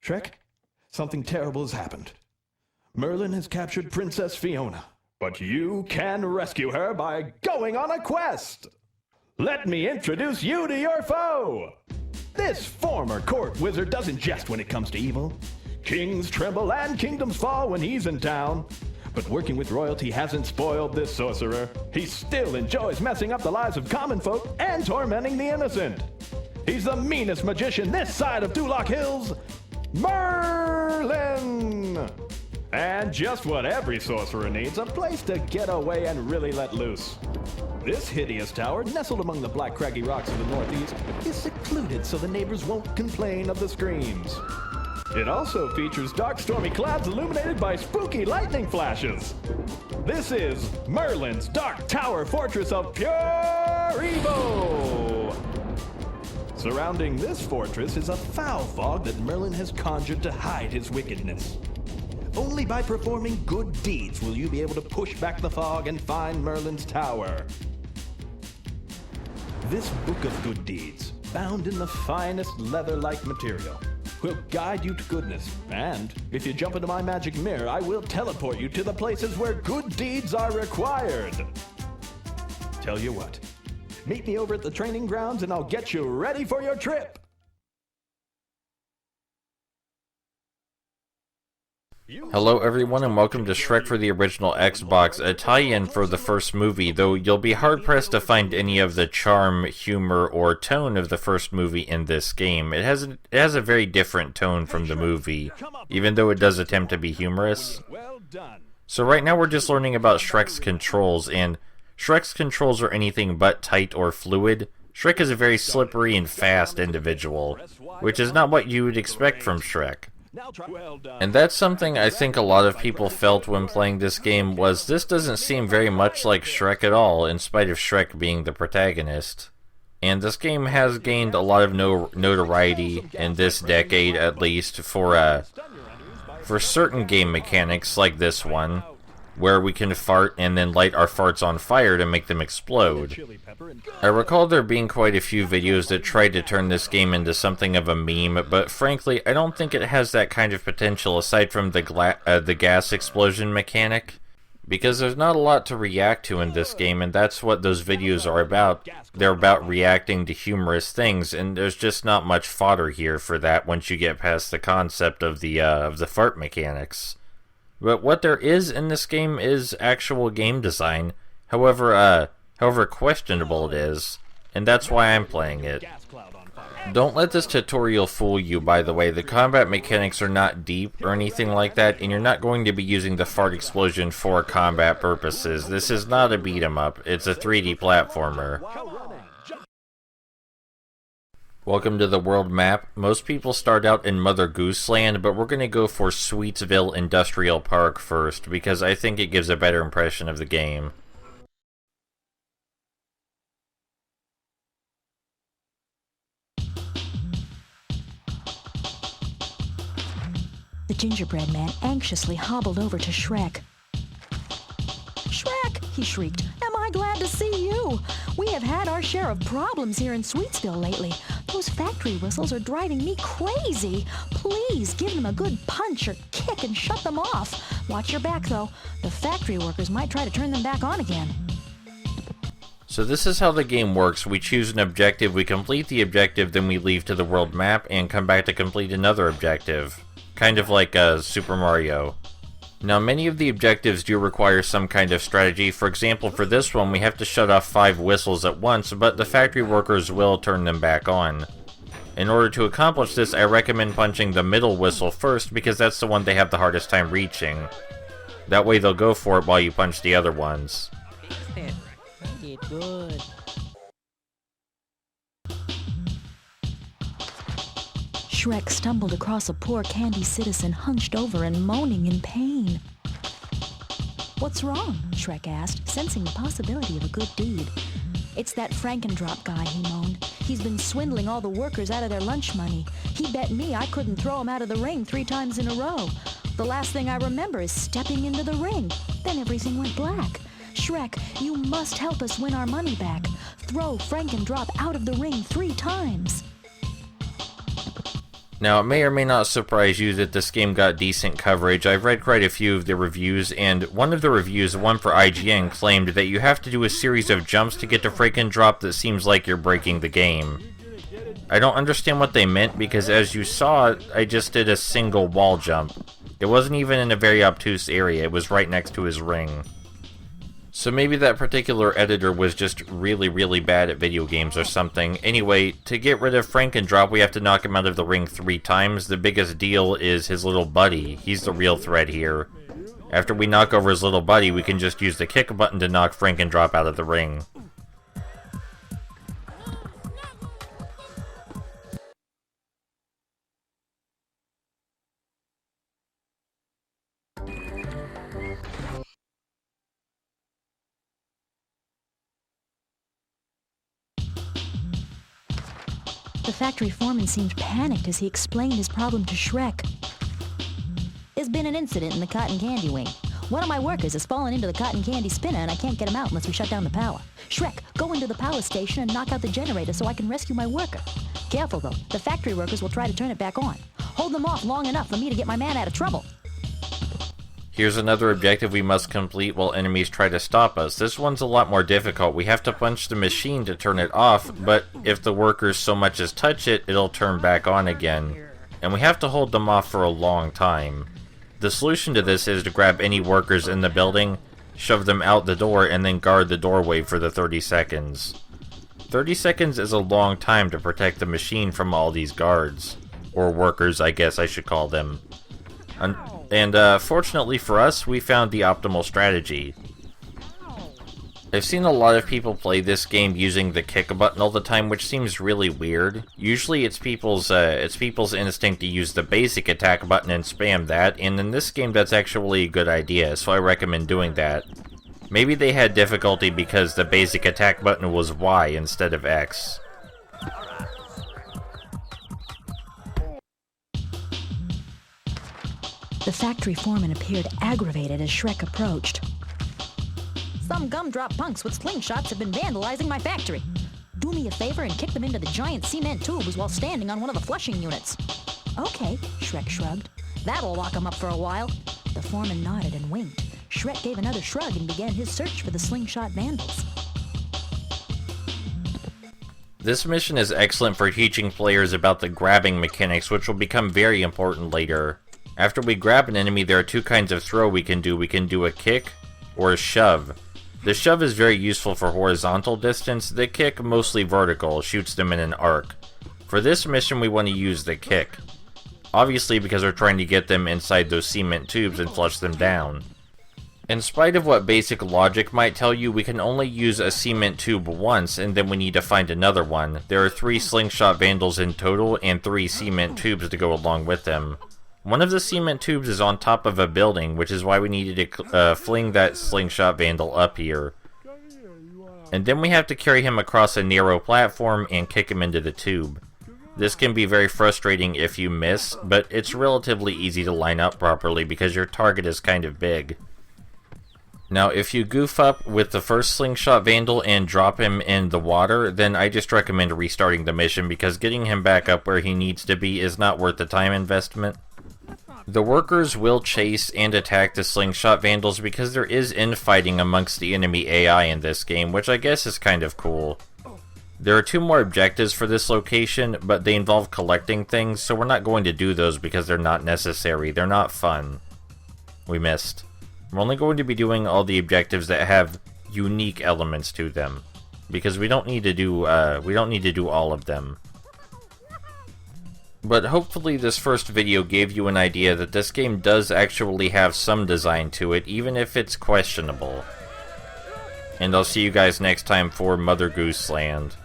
Shrek, something terrible has happened. Merlin has captured Princess Fiona, but you can rescue her by going on a quest. Let me introduce you to your foe. This former court wizard doesn't jest when it comes to evil. Kings tremble and kingdoms fall when he's in town. But working with royalty hasn't spoiled this sorcerer. He still enjoys messing up the lives of common folk and tormenting the innocent. He's the meanest magician this side of Duloc Hills, Merlin! And just what every sorcerer needs, a place to get away and really let loose. This hideous tower, nestled among the black craggy rocks of the northeast, is secluded so the neighbors won't complain of the screams. It also features dark stormy clouds illuminated by spooky lightning flashes. This is Merlin's Dark Tower Fortress of Pure Evil! Surrounding this fortress is a foul fog that Merlin has conjured to hide his wickedness. Only by performing good deeds will you be able to push back the fog and find Merlin's tower. This book of good deeds, bound in the finest leather-like material, will guide you to goodness, and if you jump into my magic mirror, I will teleport you to the places where good deeds are required. Tell you what, meet me over at the training grounds and I'll get you ready for your trip. Hello everyone and welcome to Shrek for the original Xbox, a tie-in for the first movie, though you'll be hard-pressed to find any of the charm, humor, or tone of the first movie in this game. It has a very different tone from the movie, even though it does attempt to be humorous. So right now we're just learning about Shrek's controls, and Shrek's controls are anything but tight or fluid. Shrek is a very slippery and fast individual, which is not what you would expect from Shrek. And that's something I think a lot of people felt when playing this game, was this doesn't seem very much like Shrek at all, in spite of Shrek being the protagonist. And this game has gained a lot of notoriety in this decade, at least, for certain game mechanics like this one, where we can fart and then light our farts on fire to make them explode. I recall there being quite a few videos that tried to turn this game into something of a meme, but frankly, I don't think it has that kind of potential aside from the gas explosion mechanic, because there's not a lot to react to in this game, and that's what those videos are about. They're about reacting to humorous things, and there's just not much fodder here for that once you get past the concept of the fart mechanics. But what there is in this game is actual game design, however questionable it is, and that's why I'm playing it. Don't let this tutorial fool you, by the way. The combat mechanics are not deep or anything like that, and you're not going to be using the fart explosion for combat purposes. This is not a beat-em-up, it's a 3D platformer. Welcome to the world map. Most people start out in Mother Goose Land, but we're going to go for Sweetsville Industrial Park first, because I think it gives a better impression of the game. The gingerbread man anxiously hobbled over to Shrek. "Shrek!" he shrieked. "Am I glad to see you? We have had our share of problems here in Sweetsville lately. Those factory whistles are driving me crazy. Please give them a good punch or kick and shut them off. Watch your back, though. The factory workers might try to turn them back on again." So this is how the game works. We choose an objective, we complete the objective, then we leave to the world map and come back to complete another objective. Kind of like Super Mario. Now, many of the objectives do require some kind of strategy. For example, for this one, we have to shut off 5 whistles at once, but the factory workers will turn them back on. In order to accomplish this, I recommend punching the middle whistle first, because that's the one they have the hardest time reaching. That way they'll go for it while you punch the other ones. Good. Shrek stumbled across a poor candy citizen hunched over and moaning in pain. "What's wrong?" Shrek asked, sensing the possibility of a good deed. "It's that Frankendrop guy," he moaned. "He's been swindling all the workers out of their lunch money. He bet me I couldn't throw him out of the ring 3 times in a row. The last thing I remember is stepping into the ring. Then everything went black. Shrek, you must help us win our money back. Throw Frankendrop out of the ring 3 times. Now, it may or may not surprise you that this game got decent coverage. I've read quite a few of the reviews, and one of the reviews, one for IGN, claimed that you have to do a series of jumps to get to freaking drop that seems like you're breaking the game. I don't understand what they meant, because as you saw, I just did a single wall jump. It wasn't even in a very obtuse area, it was right next to his ring. So maybe that particular editor was just really, really bad at video games or something. Anyway, to get rid of Frankendrop, we have to knock him out of the ring 3 times. The biggest deal is his little buddy. He's the real threat here. After we knock over his little buddy, we can just use the kick button to knock Frankendrop out of the ring. The factory foreman seemed panicked as he explained his problem to Shrek. There's been an incident in the cotton candy wing. One of my workers has fallen into the cotton candy spinner and I can't get him out unless we shut down the power. Shrek, go into the power station and knock out the generator so I can rescue my worker. Careful though, the factory workers will try to turn it back on. Hold them off long enough for me to get my man out of trouble. Here's another objective we must complete while enemies try to stop us. This one's a lot more difficult. We have to punch the machine to turn it off, but if the workers so much as touch it, it'll turn back on again. And we have to hold them off for a long time. The solution to this is to grab any workers in the building, shove them out the door, and then guard the doorway for the 30 seconds. 30 seconds is a long time to protect the machine from all these guards. Or workers, I guess I should call them. And fortunately for us, we found the optimal strategy. I've seen a lot of people play this game using the kick button all the time, which seems really weird. Usually it's people's instinct to use the basic attack button and spam that, and in this game that's actually a good idea, so I recommend doing that. Maybe they had difficulty because the basic attack button was Y instead of X. The factory foreman appeared aggravated as Shrek approached. Some gumdrop punks with slingshots have been vandalizing my factory. Do me a favor and kick them into the giant cement tubes while standing on one of the flushing units. Okay, Shrek shrugged. That'll lock them up for a while. The foreman nodded and winked. Shrek gave another shrug and began his search for the slingshot vandals. This mission is excellent for teaching players about the grabbing mechanics, which will become very important later. After we grab an enemy, there are 2 kinds of throw we can do. We can do a kick or a shove. The shove is very useful for horizontal distance. The kick, mostly vertical, shoots them in an arc. For this mission, we want to use the kick. Obviously because we're trying to get them inside those cement tubes and flush them down. In spite of what basic logic might tell you, we can only use a cement tube once, and then we need to find another one. There are 3 slingshot vandals in total, and 3 cement tubes to go along with them. One of the cement tubes is on top of a building, which is why we needed to fling that slingshot vandal up here. And then we have to carry him across a narrow platform and kick him into the tube. This can be very frustrating if you miss, but it's relatively easy to line up properly because your target is kind of big. Now, if you goof up with the first slingshot vandal and drop him in the water, then I just recommend restarting the mission because getting him back up where he needs to be is not worth the time investment. The workers will chase and attack the slingshot vandals because there is infighting amongst the enemy AI in this game, which I guess is kind of cool. There are 2 more objectives for this location, but they involve collecting things, so we're not going to do those because they're not necessary. They're not fun. We missed. We're only going to be doing all the objectives that have unique elements to them, because we don't need to do all of them. But hopefully this first video gave you an idea that this game does actually have some design to it, even if it's questionable. And I'll see you guys next time for Mother Goose Land.